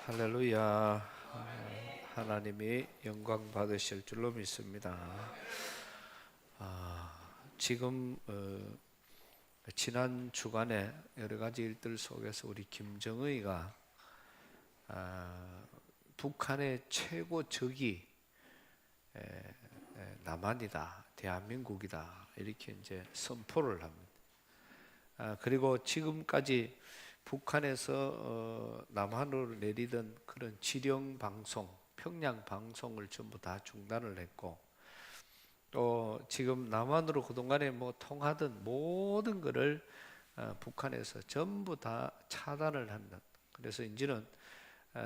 할렐루야. 하나님이 영광 받으실 줄로 믿습니다. 지금 지난 주간에 여러 가지 일들 속에서 우리 김정의가 북한의 최고 적이 남한이다, 대한민국이다 이렇게 이제 선포를 합니다. 그리고 지금까지 북한에서 남한으로 내리던 그런 지령 방송, 평양 방송을 전부 다 중단을 했고, 또 지금 남한으로 그동안에 뭐 통하던 모든 것을 북한에서 전부 다 차단을 한다. 그래서 이제는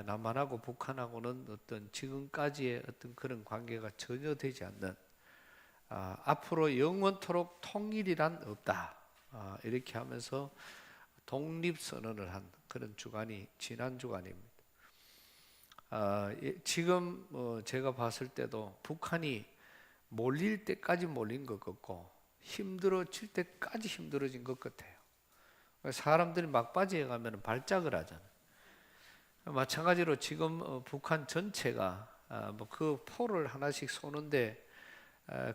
남한하고 북한하고는 어떤 지금까지의 어떤 그런 관계가 전혀 되지 않는, 앞으로 영원토록 통일이란 없다, 이렇게 하면서 독립선언을 한 그런 주간이 지난 주간입니다. 지금 제가 봤을 때도 북한이 몰릴 때까지 몰린 것 같고 힘들어질 때까지 힘들어진 것 같아요. 사람들이 막바지에 가면 발작을 하잖아요. 마찬가지로 지금 북한 전체가 그 포를 하나씩 쏘는데,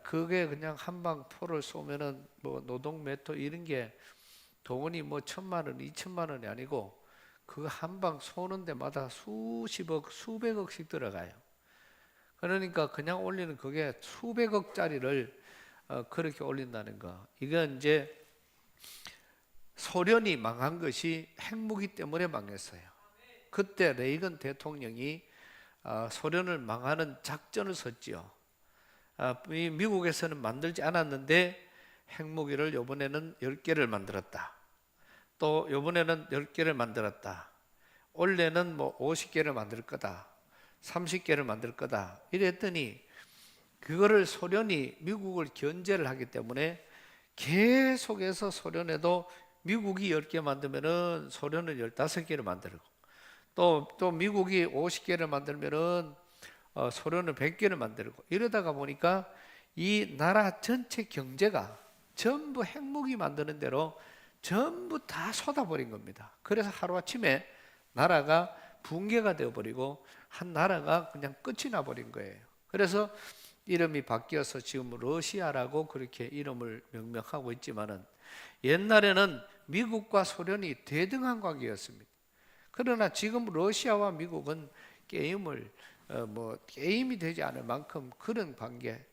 그게 그냥 한방 포를 쏘면은 뭐 노동 메토 이런 게 돈이 뭐 1,000만 원, 2,000만 원이 아니고 그 한 방 쏘는 데마다 수십억, 수백억씩 들어가요. 그러니까 그냥 올리는 그게 수백억짜리를 그렇게 올린다는 거. 이건 이제 소련이 망한 것이 핵무기 때문에 망했어요. 그때 레이건 대통령이 소련을 망하는 작전을 썼지요. 미국에서는 만들지 않았는데 핵무기를 이번에는 10개를 만들었다. 또 이번에는 10개를 만들었다. 올해는 뭐 50개를 만들 거다. 30개를 만들 거다. 이랬더니 그거를 소련이 미국을 견제를 하기 때문에 계속해서 소련에도 미국이 10개 만들면은 소련은 15개를 만들고, 또 미국이 50개를 만들면은 소련은 100개를 만들고, 이러다가 보니까 이 나라 전체 경제가 전부 핵무기 만드는 대로 전부 다 쏟아버린 겁니다. 그래서 하루아침에 나라가 붕괴가 되어버리고 한 나라가 그냥 끝이 나버린 거예요. 그래서 이름이 바뀌어서 지금 러시아라고 그렇게 이름을 명명하고 있지만은, 옛날에는 미국과 소련이 대등한 관계였습니다. 그러나 지금 러시아와 미국은 게임이 되지 않을 만큼 그런 관계.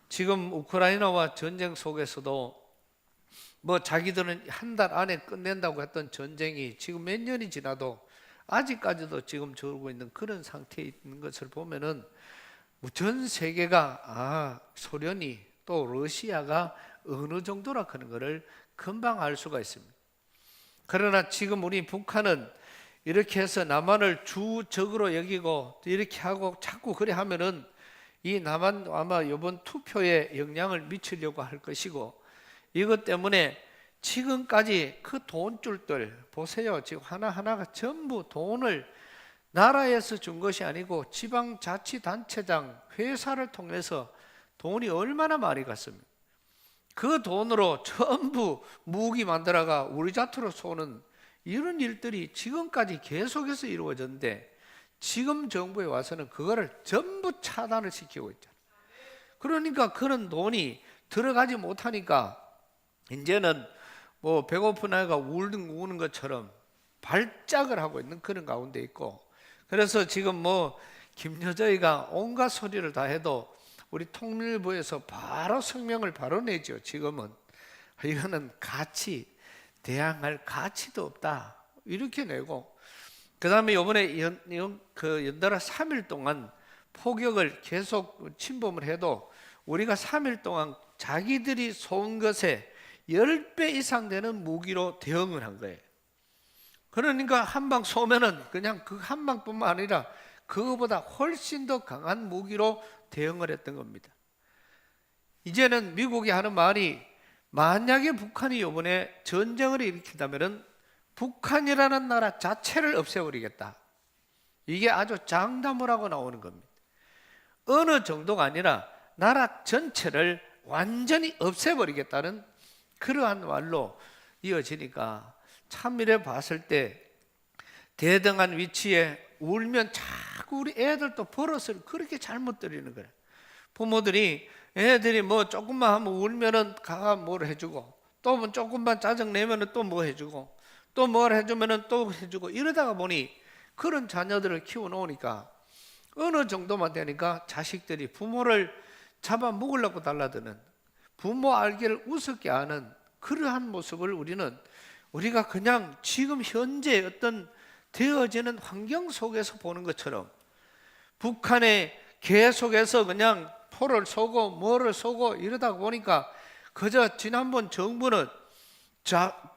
지금 우크라이나와 전쟁 속에서도 뭐 자기들은 한 달 안에 끝낸다고 했던 전쟁이 지금 몇 년이 지나도 아직까지도 지금 저러고 있는 그런 상태에 있는 것을 보면은 전 세계가 소련이 또 러시아가 어느 정도라 하는 것을 금방 알 수가 있습니다. 그러나 지금 우리 북한은 이렇게 해서 남한을 주적으로 여기고 이렇게 하고 자꾸 그래 하면은 이 남한 아마 이번 투표에 영향을 미치려고 할 것이고, 이것 때문에 지금까지 그 돈줄들 보세요. 지금 하나하나가 전부 돈을 나라에서 준 것이 아니고 지방자치단체장, 회사를 통해서 돈이 얼마나 많이 갔습니까? 그 돈으로 전부 무기 만들어가 우리 자투로 쏘는 이런 일들이 지금까지 계속해서 이루어졌는데, 지금 정부에 와서는 그거를 전부 차단을 시키고 있잖아요. 그러니까 그런 돈이 들어가지 못하니까 이제는 뭐 배고픈 아이가 우는 것처럼 발작을 하고 있는 그런 가운데 있고, 그래서 지금 뭐 김여정이가 온갖 소리를 다 해도 우리 통일부에서 바로 성명을 바로 내죠. 지금은 이거는 대항할 가치도 없다 이렇게 내고, 그 다음에 이번에 연달아 3일 동안 폭격을 계속 침범을 해도 우리가 3일 동안 자기들이 쏜 것에 10배 이상 되는 무기로 대응을 한 거예요. 그러니까 한 방 쏘면은 그냥 그 한 방뿐만 아니라 그거보다 훨씬 더 강한 무기로 대응을 했던 겁니다. 이제는 미국이 하는 말이, 만약에 북한이 이번에 전쟁을 일으킨다면은 북한이라는 나라 자체를 없애버리겠다. 이게 아주 장담을 하고 나오는 겁니다. 어느 정도가 아니라 나라 전체를 완전히 없애버리겠다는 그러한 말로 이어지니까, 참미래 봤을 때 대등한 위치에 울면 자꾸 우리 애들도 버릇을 그렇게 잘못 들이는 거예요. 부모들이 애들이 뭐 조금만 하면 울면은 가가 뭘 해주고, 또 뭐 조금만 짜증 내면은 또 뭐 해주고, 또 뭘 해주면은 또 해주고, 이러다가 보니 그런 자녀들을 키워놓으니까 어느 정도만 되니까 자식들이 부모를 잡아 먹으려고 달라드는, 부모 알기를 우습게 하는 그러한 모습을 우리가 그냥 지금 현재 어떤 되어지는 환경 속에서 보는 것처럼, 북한의 계속해서 그냥 포를 쏘고 뭐를 쏘고 이러다 보니까 그저 지난번 정부는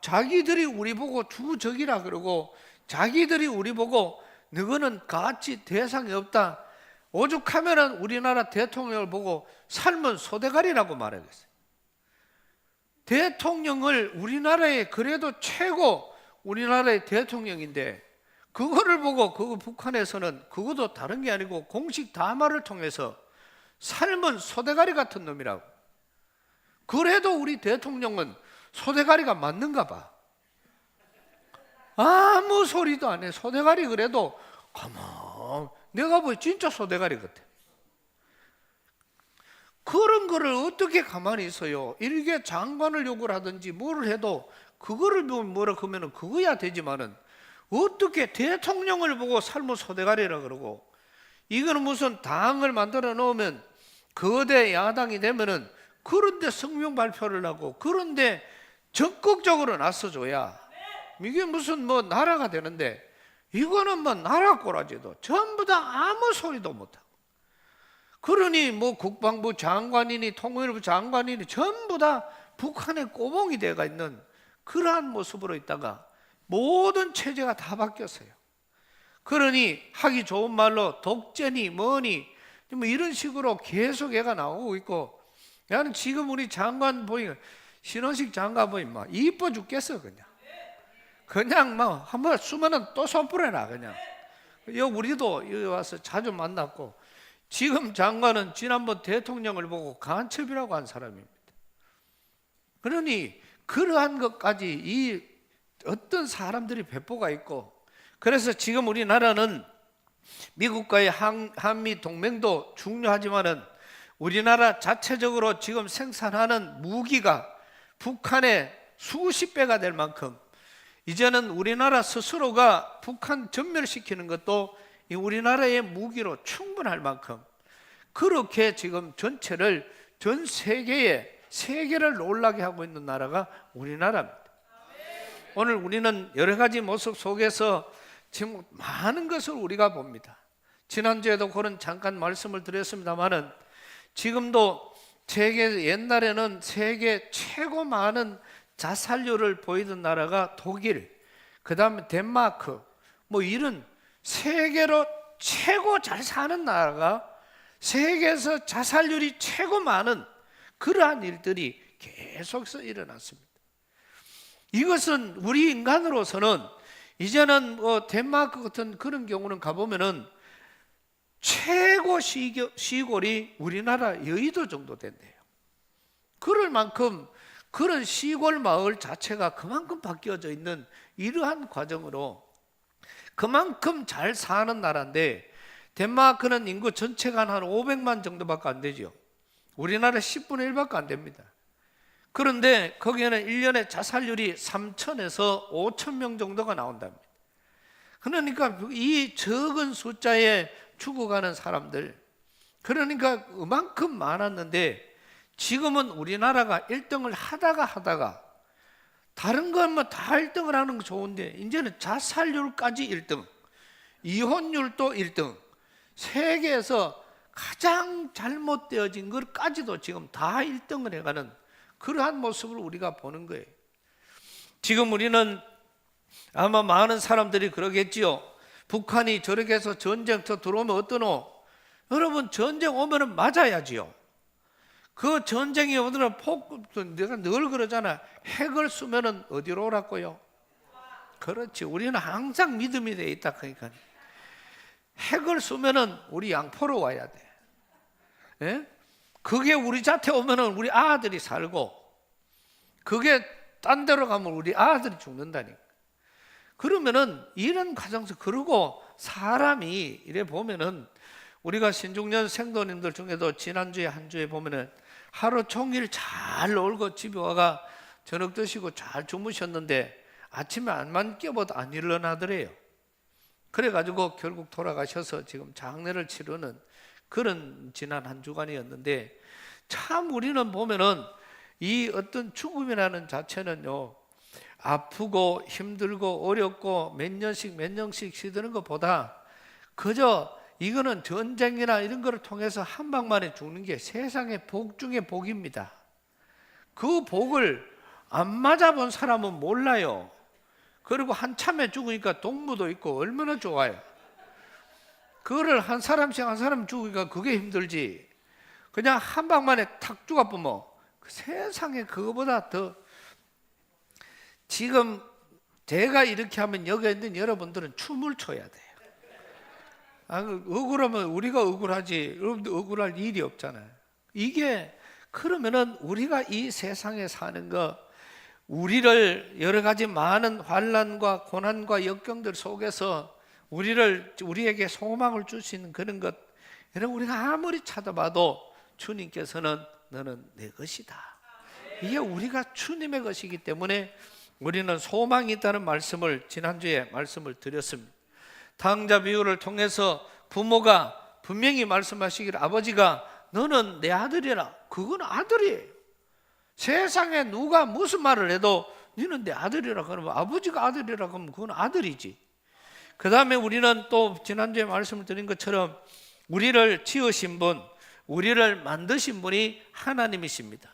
자기들이 우리 보고 주적이라 그러고, 자기들이 우리 보고 너희는 같이 대상이 없다, 오죽하면은 우리나라 대통령을 보고 삶은 소대가리라고 말하겠어요. 대통령을 우리나라의 그래도 최고 우리나라의 대통령인데 그거를 보고 북한에서는 그것도 다른 게 아니고 공식 담화를 통해서 삶은 소대가리 같은 놈이라고. 그래도 우리 대통령은 소대가리가 맞는가 봐. 아무 소리도 안 해. 소대가리 그래도 가만, 내가 보기 진짜 소대가리 같아. 그런 거를 어떻게 가만히 있어요? 이렇게 장관을 욕을 하든지 뭐를 해도 그거를 뭐라 그러면은 그거야 되지만은, 어떻게 대통령을 보고 삶은 소대가리라 그러고, 이거는 무슨 당을 만들어 놓으면 거대 야당이 되면은 그런데 성명 발표를 하고 그런데 적극적으로 나서줘야 이게 무슨 뭐 나라가 되는데, 이거는 뭐 나라 꼬라지도 전부 다 아무 소리도 못하고, 그러니 뭐 국방부 장관이니 통일부 장관이니 전부 다 북한의 꼬봉이 되어 있는 그러한 모습으로 있다가 모든 체제가 다 바뀌었어요. 그러니 하기 좋은 말로 독재니 뭐니 뭐 이런 식으로 계속 애가 나오고 있고, 나는 지금 우리 장관 보니까 신원식 장관 보니 막 이뻐 죽겠어. 그냥 막 한번 쓰면은 또 손뿌려라 그냥. 우리도 여기 와서 자주 만났고, 지금 장관은 지난번 대통령을 보고 간첩이라고 한 사람입니다. 그러니 그러한 것까지 이 어떤 사람들이 배포가 있고, 그래서 지금 우리나라는 미국과의 한미 동맹도 중요하지만은 우리나라 자체적으로 지금 생산하는 무기가 북한의 수십 배가 될 만큼, 이제는 우리나라 스스로가 북한 전멸시키는 것도 이 우리나라의 무기로 충분할 만큼, 그렇게 지금 전체를 전 세계를 놀라게 하고 있는 나라가 우리나라입니다. 오늘 우리는 여러 가지 모습 속에서 지금 많은 것을 우리가 봅니다. 지난주에도 그런 잠깐 말씀을 드렸습니다만은, 지금도 옛날에는 세계 최고 많은 자살률을 보이던 나라가 독일, 그 다음에 덴마크, 뭐 이런 세계로 최고 잘 사는 나라가 세계에서 자살률이 최고 많은 그러한 일들이 계속해서 일어났습니다. 이것은 우리 인간으로서는 이제는 덴마크 같은 그런 경우는 가보면은 최고 시골이 우리나라 여의도 정도 된대요. 그럴 만큼 그런 시골 마을 자체가 그만큼 바뀌어져 있는 이러한 과정으로 그만큼 잘 사는 나라인데, 덴마크는 인구 전체가 한 500만 정도밖에 안 되죠. 우리나라 10분의 1밖에 안 됩니다. 그런데 거기에는 1년에 자살률이 3,000에서 5,000명 정도가 나온답니다. 그러니까 이 적은 숫자에 죽어가는 사람들, 그러니까 그만큼 많았는데, 지금은 우리나라가 1등을 하다가 다른 것만 다 1등을 하는 거 좋은데, 이제는 자살률까지 1등, 이혼율도 1등, 세계에서 가장 잘못되어진 것까지도 지금 다 1등을 해가는 그러한 모습을 우리가 보는 거예요. 지금 우리는 아마 많은 사람들이 그러겠지요. 북한이 저렇게 해서 전쟁터 들어오면 어떠노? 여러분, 전쟁 오면은 맞아야지요. 그 전쟁이 오더라 내가 늘 그러잖아. 핵을 쏘면은 어디로 오라고요? 그렇지. 우리는 항상 믿음이 돼 있다. 그러니까 핵을 쏘면은 우리 양포로 와야 돼. 예? 그게 우리 자태 오면은 우리 아들이 살고, 그게 딴 데로 가면 우리 아들이 죽는다니까. 그러면은 이런 과정에서, 그러고 사람이 이래 보면은 우리가 신중년 생도님들 중에도 지난주에 한 주에 보면은 하루 종일 잘 놀고 집에 와가 저녁 드시고 잘 주무셨는데 아침에 안만 깨워도 안 일어나더래요. 그래가지고 결국 돌아가셔서 지금 장례를 치르는 그런 지난 한 주간이었는데, 참 우리는 보면은 이 어떤 죽음이라는 자체는요, 아프고 힘들고 어렵고 몇 년씩 시드는 것보다 그저 이거는 전쟁이나 이런 거를 통해서 한 방만에 죽는 게 세상의 복 중의 복입니다. 그 복을 안 맞아본 사람은 몰라요. 그리고 한참에 죽으니까 동무도 있고 얼마나 좋아요. 그거를 한 사람씩 한 사람 죽으니까 그게 힘들지, 그냥 한 방만에 탁 죽어보면 세상에 그거보다 더. 지금 제가 이렇게 하면 여기 있는 여러분들은 춤을 춰야 돼요. 억울하면 우리가 억울하지 여러분들 억울할 일이 없잖아요. 이게 그러면은 우리가 이 세상에 사는 거, 우리를 여러 가지 많은 환난과 고난과 역경들 속에서 우리에게 소망을 줄 수 있는 그런 것, 여러분 우리가 아무리 찾아봐도 주님께서는 너는 내 것이다. 이게 우리가 주님의 것이기 때문에 우리는 소망이 있다는 말씀을 지난주에 말씀을 드렸습니다. 당자 비유를 통해서 부모가 분명히 말씀하시기를, 아버지가 너는 내 아들이라. 그건 아들이에요. 세상에 누가 무슨 말을 해도 너는 내 아들이라 그러면, 아버지가 아들이라 그러면 그건 아들이지. 그 다음에 우리는 또 지난주에 말씀을 드린 것처럼 우리를 지으신 분, 우리를 만드신 분이 하나님이십니다.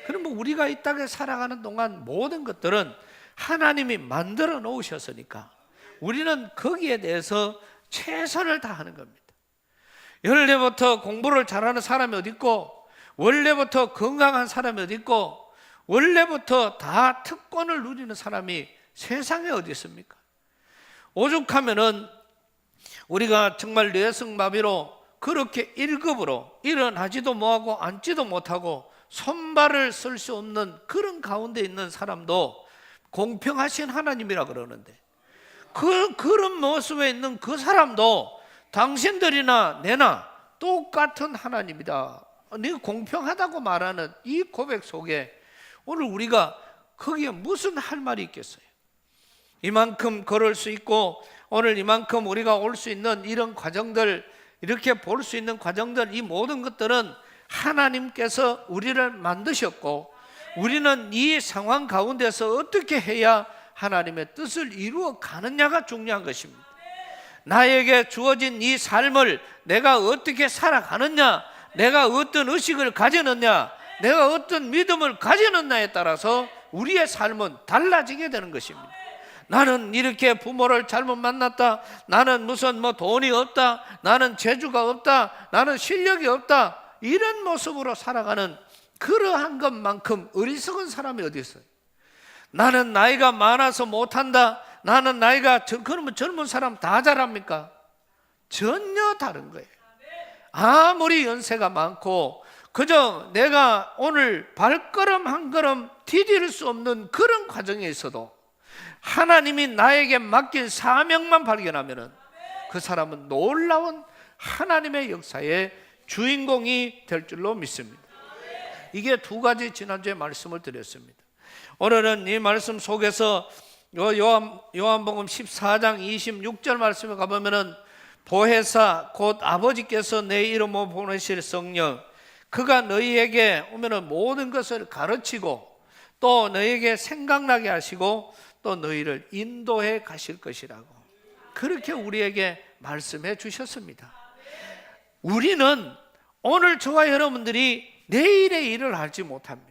그러면 우리가 이 땅에 살아가는 동안 모든 것들은 하나님이 만들어 놓으셨으니까 우리는 거기에 대해서 최선을 다하는 겁니다. 원래부터 공부를 잘하는 사람이 어디 있고, 원래부터 건강한 사람이 어디 있고, 원래부터 다 특권을 누리는 사람이 세상에 어디 있습니까? 오죽하면은 우리가 정말 뇌성마비로 그렇게 1급으로 일어나지도 못하고 앉지도 못하고 손발을 쓸 수 없는 그런 가운데 있는 사람도 공평하신 하나님이라 그러는데, 그런 모습에 있는 그 사람도 당신들이나 내나 똑같은 하나님이다, 네가 공평하다고 말하는 이 고백 속에 오늘 우리가 거기에 무슨 할 말이 있겠어요? 이만큼 걸을 수 있고 오늘 이만큼 우리가 올 수 있는 이런 과정들, 이렇게 볼 수 있는 과정들, 이 모든 것들은 하나님께서 우리를 만드셨고, 우리는 이 상황 가운데서 어떻게 해야 하나님의 뜻을 이루어 가느냐가 중요한 것입니다. 나에게 주어진 이 삶을 내가 어떻게 살아가느냐, 내가 어떤 의식을 가지느냐, 내가 어떤 믿음을 가지느냐에 따라서 우리의 삶은 달라지게 되는 것입니다. 나는 이렇게 부모를 잘못 만났다, 나는 무슨 돈이 없다, 나는 재주가 없다, 나는 실력이 없다, 이런 모습으로 살아가는 그러한 것만큼 어리석은 사람이 어디 있어요? 나는 나이가 많아서 못한다, 나는 나이가 그러면 젊은 사람 다 잘합니까? 전혀 다른 거예요. 아무리 연세가 많고 그저 내가 오늘 발걸음 한 걸음 디딜 수 없는 그런 과정에 있어도 하나님이 나에게 맡긴 사명만 발견하면은 그 사람은 놀라운 하나님의 역사의 주인공이 될 줄로 믿습니다. 이게 두 가지 지난주에 말씀을 드렸습니다. 오늘은 이 말씀 속에서 요한복음 14장 26절 말씀에 가보면은 보혜사 곧 아버지께서 내 이름으로 보내실 성령, 그가 너희에게 오면은 모든 것을 가르치고 또 너희에게 생각나게 하시고 또 너희를 인도해 가실 것이라고 그렇게 우리에게 말씀해 주셨습니다. 우리는 오늘 저와 여러분들이 내일의 일을 알지 못합니다.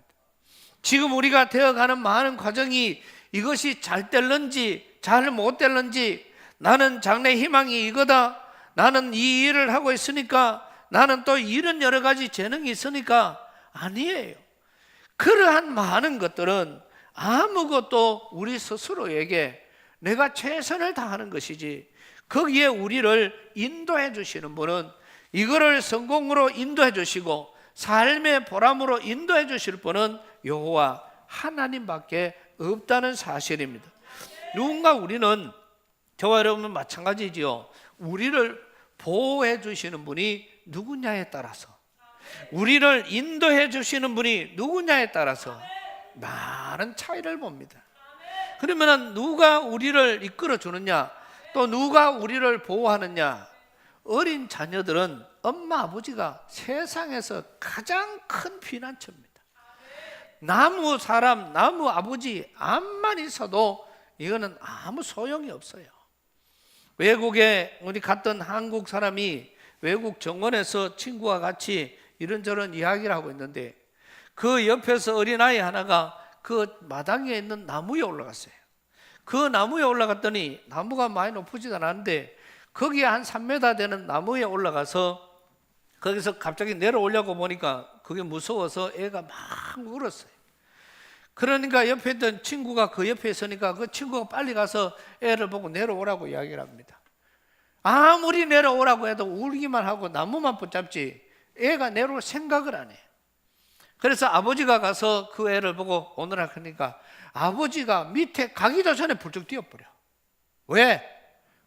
지금 우리가 되어가는 많은 과정이 이것이 잘 될는지 잘 못 될는지, 나는 장래 희망이 이거다, 나는 이 일을 하고 있으니까, 나는 또 이런 여러 가지 재능이 있으니까, 아니에요. 그러한 많은 것들은 아무것도 우리 스스로에게 내가 최선을 다하는 것이지, 거기에 우리를 인도해 주시는 분은, 이거를 성공으로 인도해 주시고 삶의 보람으로 인도해 주실 분은 여호와 하나님밖에 없다는 사실입니다. 누군가 우리는 저와 여러분은 마찬가지지요. 우리를 보호해 주시는 분이 누구냐에 따라서, 우리를 인도해 주시는 분이 누구냐에 따라서 많은 차이를 봅니다. 그러면 누가 우리를 이끌어 주느냐, 또 누가 우리를 보호하느냐? 어린 자녀들은 엄마 아버지가 세상에서 가장 큰 피난처입니다. 나무 사람, 나무 아버지 암만 있어도 이거는 아무 소용이 없어요. 외국에 우리 갔던 한국 사람이 외국 정원에서 친구와 같이 이런저런 이야기를 하고 있는데, 그 옆에서 어린아이 하나가 그 마당에 있는 나무에 올라갔어요. 그 나무에 올라갔더니 나무가 많이 높지도 않았는데 거기에 한 3m 되는 나무에 올라가서 거기서 갑자기 내려오려고 보니까 그게 무서워서 애가 막 울었어요. 그러니까 옆에 있던 친구가 그 옆에 있으니까 그 친구가 빨리 가서 애를 보고 내려오라고 이야기를 합니다. 아무리 내려오라고 해도 울기만 하고 나무만 붙잡지 애가 내려올 생각을 안 해요. 그래서 아버지가 가서 그 애를 보고 오느라 하니까 아버지가 밑에 가기도 전에 불쩍 뛰어버려. 왜?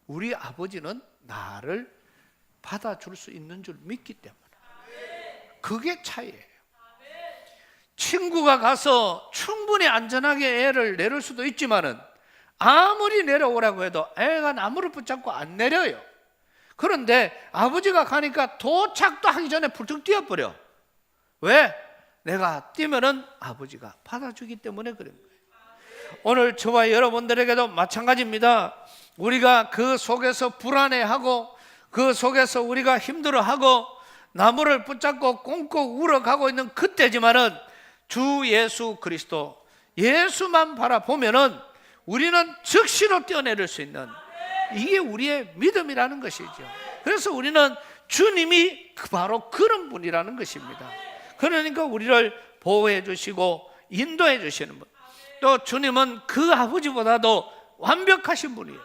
우리 아버지는 나를 받아줄 수 있는 줄 믿기 때문에. 그게 차이예요. 친구가 가서 충분히 안전하게 애를 내릴 수도 있지만은 아무리 내려오라고 해도 애가 나무를 붙잡고 안 내려요. 그런데 아버지가 가니까 도착도 하기 전에 불쩍 뛰어버려. 왜? 내가 뛰면은 아버지가 받아주기 때문에 그런 거예요. 오늘 저와 여러분들에게도 마찬가지입니다. 우리가 그 속에서 불안해하고 그 속에서 우리가 힘들어하고 나무를 붙잡고 꽁꽁 울어가고 있는 그때지만은 주 예수 그리스도, 예수만 바라보면은 우리는 즉시로 뛰어내릴 수 있는, 이게 우리의 믿음이라는 것이죠. 그래서 우리는 주님이 바로 그런 분이라는 것입니다. 그러니까 우리를 보호해 주시고 인도해 주시는 분, 또 주님은 그 아버지보다도 완벽하신 분이에요.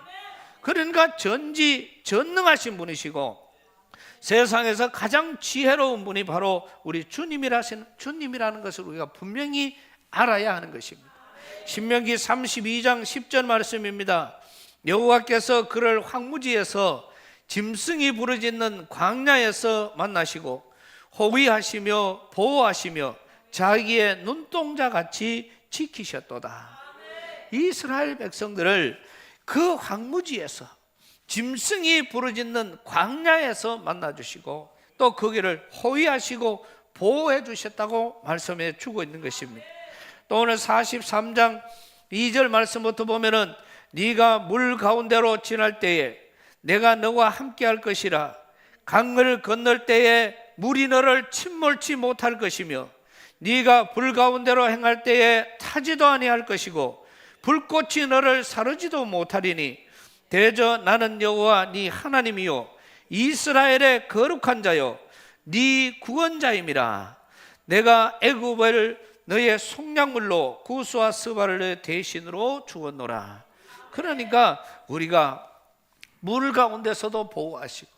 그러니까 전지전능하신 분이시고 세상에서 가장 지혜로운 분이 바로 우리 주님이라는 것을 우리가 분명히 알아야 하는 것입니다. 신명기 32장 10절 말씀입니다. 여호와께서 그를 황무지에서 짐승이 부르짖는 광야에서 만나시고 호위하시며 보호하시며 자기의 눈동자같이 지키셨도다. 이스라엘 백성들을 그 황무지에서, 짐승이 부르짖는 광야에서 만나주시고 또 거기를 호위하시고 보호해 주셨다고 말씀해 주고 있는 것입니다. 또 오늘 43장 2절 말씀부터 보면은 네가 물 가운데로 지날 때에 내가 너와 함께 할 것이라. 강을 건널 때에 물이 너를 침몰치 못할 것이며 네가 불 가운데로 행할 때에 타지도 아니할 것이고 불꽃이 너를 사르지도 못하리니 대저 나는 여호와 네 하나님이요 이스라엘의 거룩한 자요 네 구원자임이라. 내가 애굽을 너의 속량물로 구스와 스바를 너의 대신으로 주었노라. 그러니까 우리가 물 가운데서도 보호하시고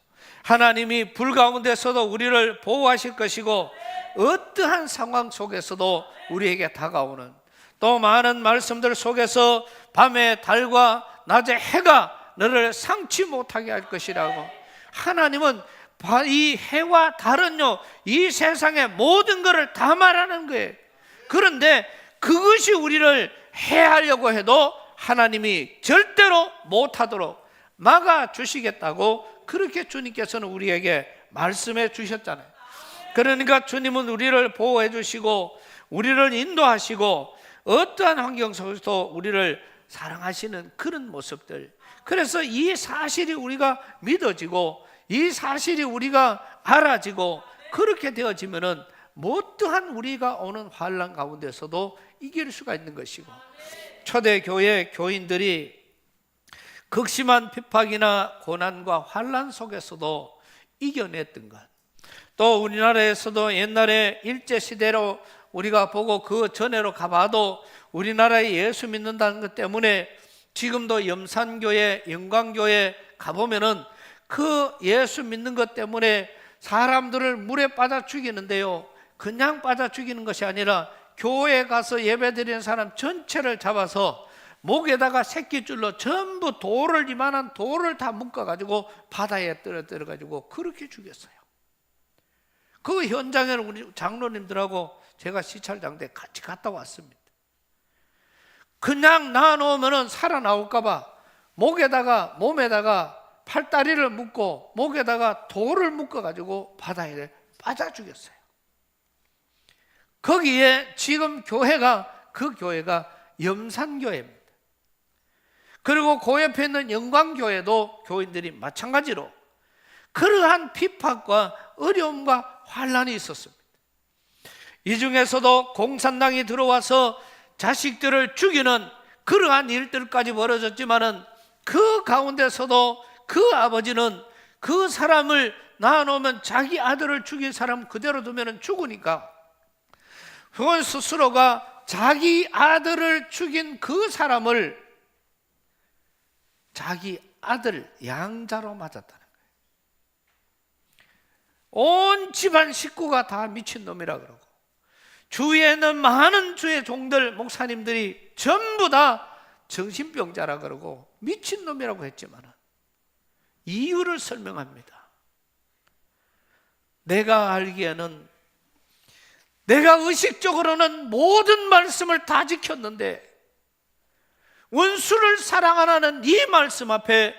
하나님이 불 가운데서도 우리를 보호하실 것이고 어떠한 상황 속에서도 우리에게 다가오는, 또 많은 말씀들 속에서 밤에 달과 낮에 해가 너를 상치 못하게 할 것이라고. 하나님은 이 해와 달은요 이 세상의 모든 것을 다 말하는 거예요. 그런데 그것이 우리를 해하려고 해도 하나님이 절대로 못하도록 막아주시겠다고 그렇게 주님께서는 우리에게 말씀해 주셨잖아요. 그러니까 주님은 우리를 보호해 주시고 우리를 인도하시고 어떠한 환경 속에서도 우리를 사랑하시는 그런 모습들. 그래서 이 사실이 우리가 믿어지고 이 사실이 우리가 알아지고 그렇게 되어지면은 어떠한 우리가 오는 환난 가운데서도 이길 수가 있는 것이고, 초대교회 교인들이 극심한 핍박이나 고난과 환난 속에서도 이겨냈던 것, 또 우리나라에서도 옛날에 일제시대로 우리가 보고 그 전에로 가봐도 우리나라에 예수 믿는다는 것 때문에 지금도 염산교회, 영광교회 가보면은 그 예수 믿는 것 때문에 사람들을 물에 빠져 죽이는데요, 그냥 빠져 죽이는 것이 아니라 교회에 가서 예배드리는 사람 전체를 잡아서 목에다가 새끼줄로 전부 돌을, 이만한 돌을 다 묶어가지고 바다에 떨어뜨려가지고 그렇게 죽였어요. 그 현장에는 우리 장로님들하고 제가 시찰장 때 같이 갔다 왔습니다. 그냥 놔놓으면 살아나올까봐 목에다가, 몸에다가 팔다리를 묶고 목에다가 돌을 묶어가지고 바다에 빠져 죽였어요. 거기에 지금 교회가, 그 교회가 염산교회입니다. 그리고 그 옆에 있는 영광교회도 교인들이 마찬가지로 그러한 핍박과 어려움과 환난이 있었습니다. 이 중에서도 공산당이 들어와서 자식들을 죽이는 그러한 일들까지 벌어졌지만은 그 가운데서도 그 아버지는 그 사람을 낳아놓으면 자기 아들을 죽인 사람 그대로 두면 죽으니까 그건 스스로가 자기 아들을 죽인 그 사람을 자기 아들 양자로 맞았다는 거예요. 온 집안 식구가 다 미친놈이라 그러고 주위에 있는 많은 주의 종들, 목사님들이 전부 다 정신병자라 그러고 미친놈이라고 했지만 이유를 설명합니다. 내가 알기에는 내가 의식적으로는 모든 말씀을 다 지켰는데 원수를 사랑하라는 이 말씀 앞에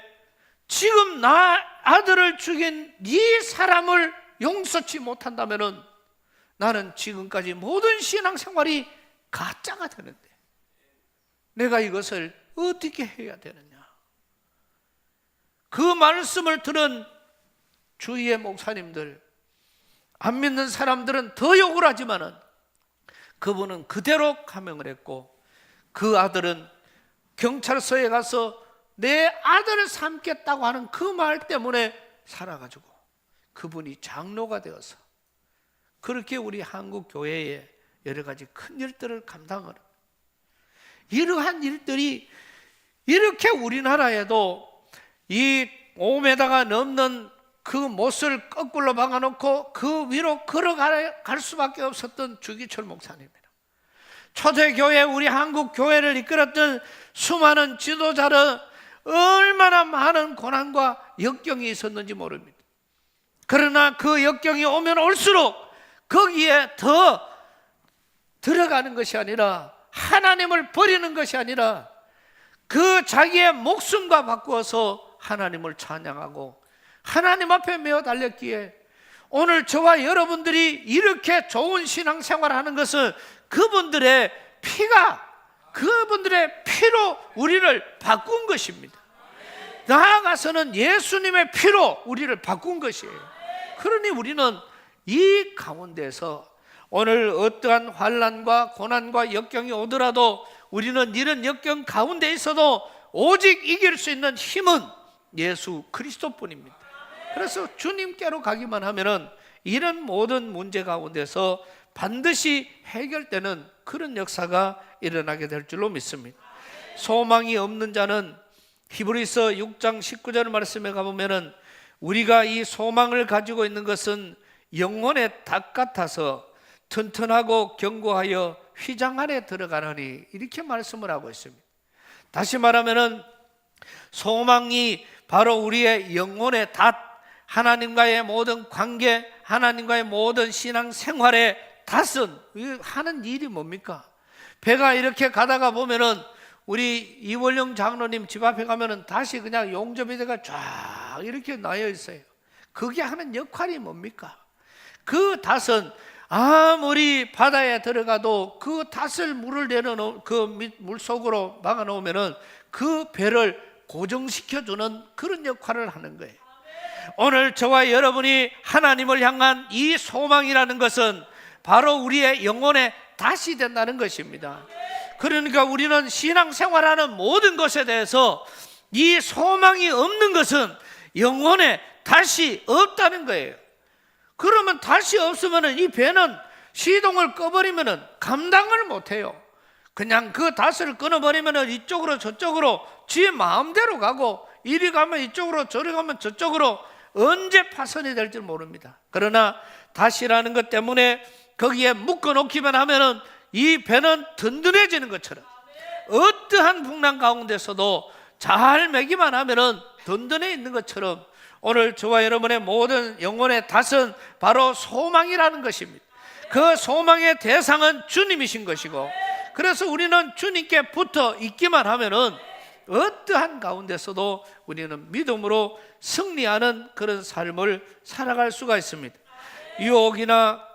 지금 나 아들을 죽인 이 사람을 용서치 못한다면 나는 지금까지 모든 신앙생활이 가짜가 되는데 내가 이것을 어떻게 해야 되느냐. 그 말씀을 들은 주위의 목사님들, 안 믿는 사람들은 더 욕을 하지만은 그분은 그대로 감형을 했고 그 아들은 경찰서에 가서 내 아들을 삼겠다고 하는 그 말 때문에 살아가지고 그분이 장로가 되어서 그렇게 우리 한국 교회에 여러 가지 큰 일들을 감당을, 이러한 일들이 이렇게 우리나라에도 이 5m가 넘는 그 못을 거꾸로 박아놓고 그 위로 걸어갈 수밖에 없었던 주기철 목사님입니다. 초대교회, 우리 한국 교회를 이끌었던 수많은 지도자는 얼마나 많은 고난과 역경이 있었는지 모릅니다. 그러나 그 역경이 오면 올수록 거기에 더 들어가는 것이 아니라, 하나님을 버리는 것이 아니라 그 자기의 목숨과 바꾸어서 하나님을 찬양하고 하나님 앞에 메어 달렸기에 오늘 저와 여러분들이 이렇게 좋은 신앙생활을 하는 것은 그분들의 피가, 그분들의 피로 우리를 바꾼 것입니다. 나아가서는 예수님의 피로 우리를 바꾼 것이에요. 그러니 우리는 이 가운데서 오늘 어떠한 환난과 고난과 역경이 오더라도 우리는 이런 역경 가운데 있어도 오직 이길 수 있는 힘은 예수 그리스도뿐입니다. 그래서 주님께로 가기만 하면은 이런 모든 문제 가운데서 반드시 해결되는 그런 역사가 일어나게 될 줄로 믿습니다. 소망이 없는 자는 히브리서 6장 19절 말씀에 가보면은 우리가 이 소망을 가지고 있는 것은 영혼의 닭 같아서 튼튼하고 견고하여 휘장 안에 들어가느니, 이렇게 말씀을 하고 있습니다. 다시 말하면은 소망이 바로 우리의 영혼의 닷, 하나님과의 모든 관계, 하나님과의 모든 신앙생활의 닷은 하는 일이 뭡니까? 배가 이렇게 가다가 보면은 우리 이월영 장로님 집 앞에 가면은 다시 그냥 용접이대가 쫙 이렇게 나여 있어요. 그게 하는 역할이 뭡니까? 그 닷은 아무리 바다에 들어가도 그 닷을 물을 내려놓은 그 물속으로 막아놓으면은 그 배를 고정시켜주는 그런 역할을 하는 거예요. 오늘 저와 여러분이 하나님을 향한 이 소망이라는 것은 바로 우리의 영혼의 닷이 된다는 것입니다. 그러니까 우리는 신앙생활하는 모든 것에 대해서 이 소망이 없는 것은 영혼의 닷이 없다는 거예요. 그러면 닷이 없으면 이 배는 시동을 꺼버리면 감당을 못해요. 그냥 그 닷을 끊어버리면 이쪽으로 저쪽으로 지 마음대로 가고, 이리 가면 이쪽으로 저리 가면 저쪽으로 언제 파손이 될지 모릅니다. 그러나 닷이라는 것 때문에 거기에 묶어놓기만 하면은 이 배는 든든해지는 것처럼, 어떠한 풍랑 가운데서도 잘 매기만 하면은 든든해 있는 것처럼 오늘 저와 여러분의 모든 영혼의 닷은 바로 소망이라는 것입니다. 그 소망의 대상은 주님이신 것이고, 그래서 우리는 주님께 붙어 있기만 하면은 어떠한 가운데서도 우리는 믿음으로 승리하는 그런 삶을 살아갈 수가 있습니다. 유혹이나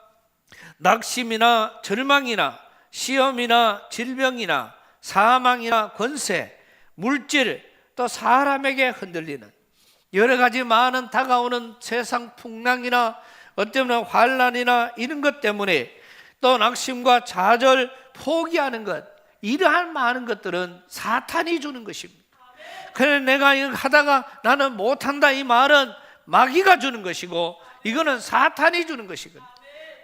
낙심이나 절망이나 시험이나 질병이나 사망이나 권세, 물질, 또 사람에게 흔들리는 여러 가지 많은 다가오는 세상 풍랑이나 어쩌면 환난이나 이런 것 때문에 또 낙심과 좌절, 포기하는 것, 이러한 많은 것들은 사탄이 주는 것입니다. 그래 내가 이거 하다가 나는 못한다, 이 말은 마귀가 주는 것이고 이거는 사탄이 주는 것이거든요.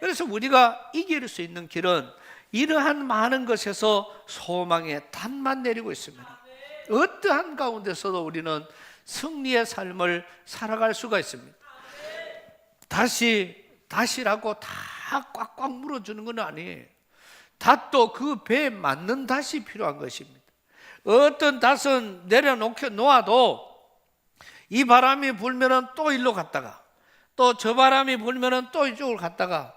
그래서 우리가 이길 수 있는 길은 이러한 많은 것에서 소망의 닷만 내리고 있습니다. 어떠한 가운데서도 우리는 승리의 삶을 살아갈 수가 있습니다. 다시라고 다 꽉꽉 물어주는 건 아니에요. 닷도 그 배에 맞는 닷이 필요한 것입니다. 어떤 닷은 내려놓아도 이 바람이 불면은 또 일로 갔다가 또 저 바람이 불면은 또 이쪽으로 갔다가,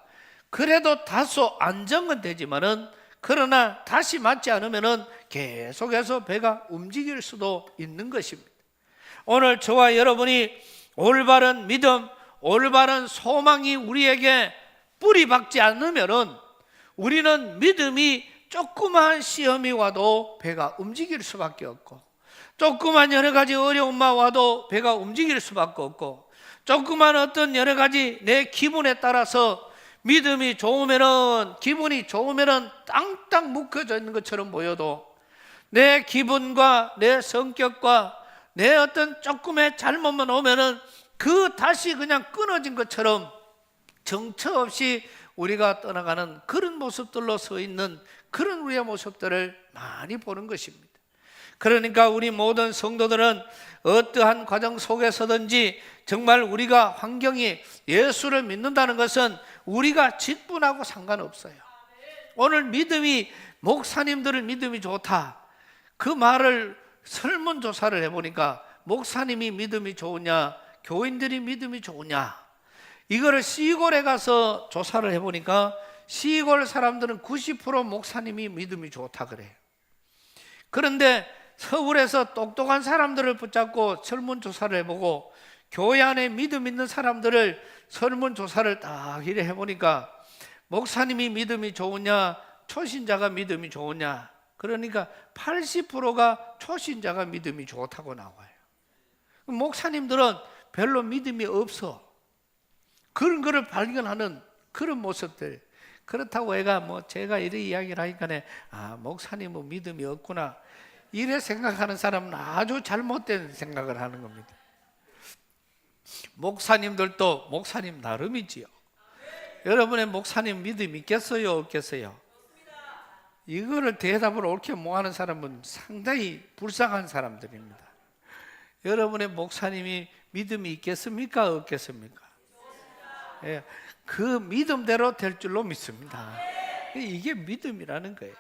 그래도 다소 안정은 되지만은 그러나 다시 맞지 않으면은 계속해서 배가 움직일 수도 있는 것입니다. 오늘 저와 여러분이 올바른 믿음, 올바른 소망이 우리에게 뿌리 박지 않으면은 우리는 믿음이 조그마한 시험이 와도 배가 움직일 수밖에 없고, 조그만 여러 가지 어려움만 와도 배가 움직일 수밖에 없고, 조그만 어떤 여러 가지 내 기분에 따라서 믿음이 좋으면은, 기분이 좋으면은 땅땅 묶여져 있는 것처럼 보여도 내 기분과 내 성격과 내 어떤 조금의 잘못만 오면은 그 다시 그냥 끊어진 것처럼 정처 없이 우리가 떠나가는 그런 모습들로 서 있는 그런 우리의 모습들을 많이 보는 것입니다. 그러니까 우리 모든 성도들은 어떠한 과정 속에서든지 정말 우리가 환경이 예수를 믿는다는 것은 우리가 직분하고 상관없어요. 오늘 믿음이, 목사님들을 믿음이 좋다, 그 말을 설문조사를 해보니까 목사님이 믿음이 좋으냐, 교인들이 믿음이 좋으냐, 이거를 시골에 가서 조사를 해보니까 시골 사람들은 90% 목사님이 믿음이 좋다 그래요. 그런데 서울에서 똑똑한 사람들을 붙잡고 설문조사를 해보고 교회 안에 믿음 있는 사람들을 설문조사를 딱 이래 해보니까 목사님이 믿음이 좋으냐, 초신자가 믿음이 좋으냐, 그러니까 80%가 초신자가 믿음이 좋다고 나와요. 목사님들은 별로 믿음이 없어. 그런 거를 발견하는 그런 모습들. 그렇다고 제가 이래 이야기를 하니까 목사님은 믿음이 없구나, 이래 생각하는 사람은 아주 잘못된 생각을 하는 겁니다. 목사님들도 목사님 나름이지요. 여러분의 목사님 믿음 있겠어요, 없겠어요? 이거를 대답을 옳게 못하는 사람은 상당히 불쌍한 사람들입니다. 여러분의 목사님이 믿음이 있겠습니까, 없겠습니까? 예, 그 믿음대로 될 줄로 믿습니다. 이게 믿음이라는 거예요.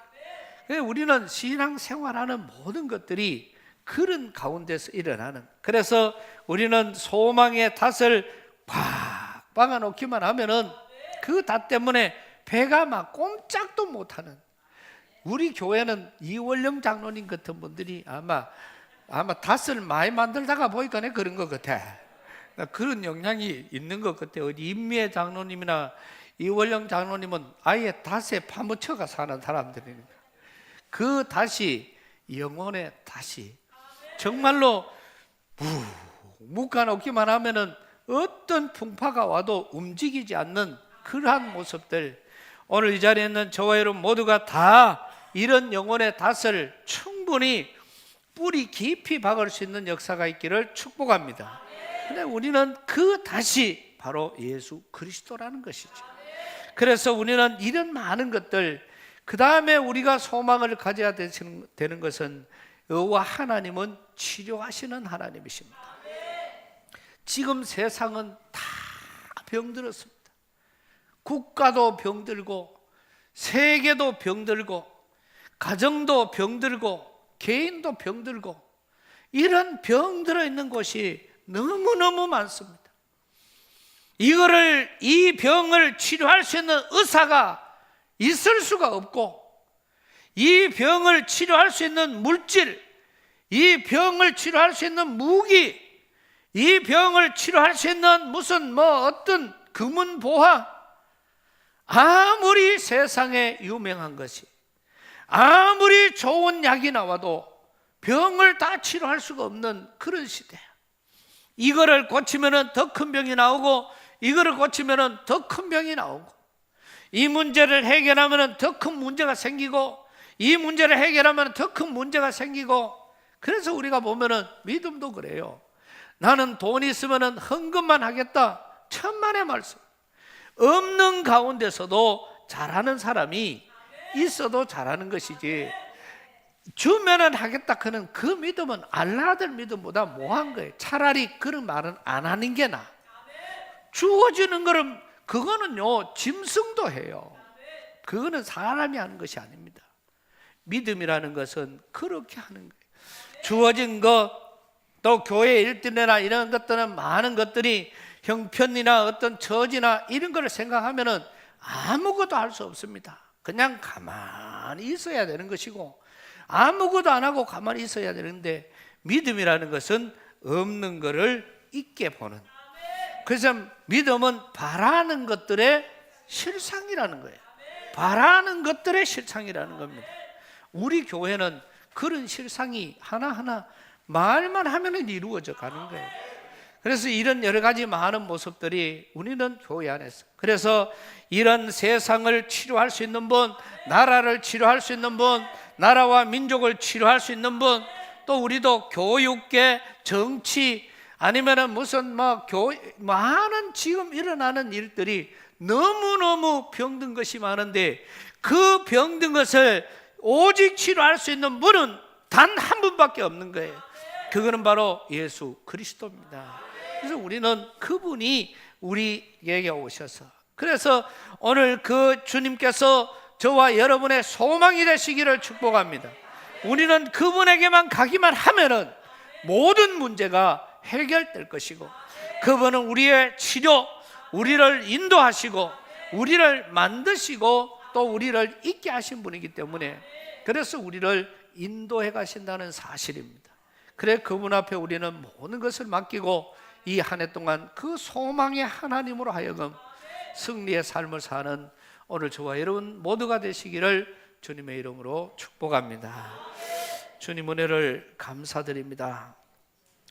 우리는 신앙생활하는 모든 것들이 그런 가운데서 일어나는, 그래서 우리는 소망의 닷을 꽉 박아놓기만 하면은 그 닷 때문에 배가 막 꼼짝도 못하는, 우리 교회는 이원령 장로님 같은 분들이 아마 닷을 많이 만들다가 보니까 그런 것 같아. 그런 영향이 있는 것 같아요. 임미애 장로님이나 이원령 장로님은 아예 닷에 파묻혀가 사는 사람들이니까 그 닷이 영혼의 닷이 정말로 묶어놓기만 하면은 어떤 풍파가 와도 움직이지 않는 그러한 모습들, 오늘 이 자리에 있는 저와 여러분 모두가 다 이런 영혼의 닷을 충분히 뿌리 깊이 박을 수 있는 역사가 있기를 축복합니다. 근데 우리는 그 닷이 바로 예수 그리스도라는 것이죠. 그래서 우리는 이런 많은 것들, 그 다음에 우리가 소망을 가져야 되는 것은 여호와 하나님은 치료하시는 하나님이십니다. 지금 세상은 다 병들었습니다. 국가도 병들고 세계도 병들고 가정도 병들고 개인도 병들고 이런 병들어 있는 곳이 너무너무 많습니다. 이 병을 치료할 수 있는 의사가 있을 수가 없고, 이 병을 치료할 수 있는 물질, 이 병을 치료할 수 있는 무기, 이 병을 치료할 수 있는 무슨 어떤 금은보화, 아무리 세상에 유명한 것이, 아무리 좋은 약이 나와도 병을 다 치료할 수가 없는 그런 시대야. 이거를 고치면은 더 큰 병이 나오고, 이거를 고치면은 더 큰 병이 나오고, 이 문제를 해결하면은 더 큰 문제가 생기고, 이 문제를 해결하면 더 큰 문제가 생기고. 그래서 우리가 보면은 믿음도 그래요. 나는 돈 있으면은 헌금만 하겠다, 천만의 말씀. 없는 가운데서도 잘하는 사람이 있어도 잘하는 것이지, 주면은 하겠다 그는 그 믿음은 알라들 믿음보다 뭐한 거예요. 차라리 그런 말은 안 하는 게 나아. 주어지는 거는 그거는요 짐승도 해요. 그거는 사람이 하는 것이 아닙니다. 믿음이라는 것은 그렇게 하는 거예요. 주어진 것, 또 교회 1등이나 이런 것들은 많은 것들이 형편이나 어떤 처지나 이런 거를 생각하면은 아무것도 할 수 없습니다. 그냥 가만히 있어야 되는 것이고, 아무것도 안 하고 가만히 있어야 되는데, 믿음이라는 것은 없는 것을 있게 보는, 그래서 믿음은 바라는 것들의 실상이라는 거예요. 바라는 것들의 실상이라는 겁니다. 우리 교회는 그런 실상이 하나하나 말만 하면 이루어져 가는 거예요. 그래서 이런 여러 가지 많은 모습들이 우리는 교회 안에서, 그래서 이런 세상을 치료할 수 있는 분, 나라를 치료할 수 있는 분, 나라와 민족을 치료할 수 있는 분, 또 우리도 교육계, 정치, 아니면은 무슨 많은 지금 일어나는 일들이 너무너무 병든 것이 많은데, 그 병든 것을 오직 치료할 수 있는 분은 단 한 분밖에 없는 거예요. 그거는 바로 예수 그리스도입니다. 그래서 우리는 그분이 우리에게 오셔서, 그래서 오늘 그 주님께서 저와 여러분의 소망이 되시기를 축복합니다. 우리는 그분에게만 가기만 하면은 모든 문제가 해결될 것이고, 그분은 우리의 치료, 우리를 인도하시고 우리를 만드시고 또 우리를 있게 하신 분이기 때문에, 그래서 우리를 인도해 가신다는 사실입니다. 그래 그분 앞에 우리는 모든 것을 맡기고 이 한 해 동안 그 소망의 하나님으로 하여금 승리의 삶을 사는 오늘 저와 여러분 모두가 되시기를 주님의 이름으로 축복합니다. 주님 은혜를 감사드립니다.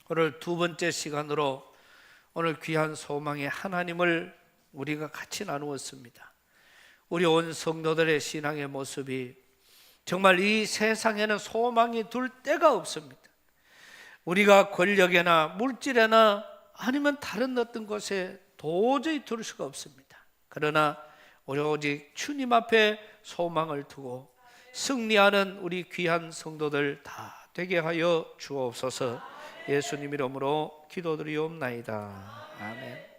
오늘 두 번째 시간으로 오늘 귀한 소망의 하나님을 우리가 같이 나누었습니다. 우리 온 성도들의 신앙의 모습이 정말 이 세상에는 소망이 둘 데가 없습니다. 우리가 권력이나 물질이나 아니면 다른 어떤 것에 도저히 둘 수가 없습니다. 그러나 우리 오직 주님 앞에 소망을 두고 승리하는 우리 귀한 성도들 다 되게 하여 주옵소서. 예수님 이름으로 기도드리옵나이다. 아멘.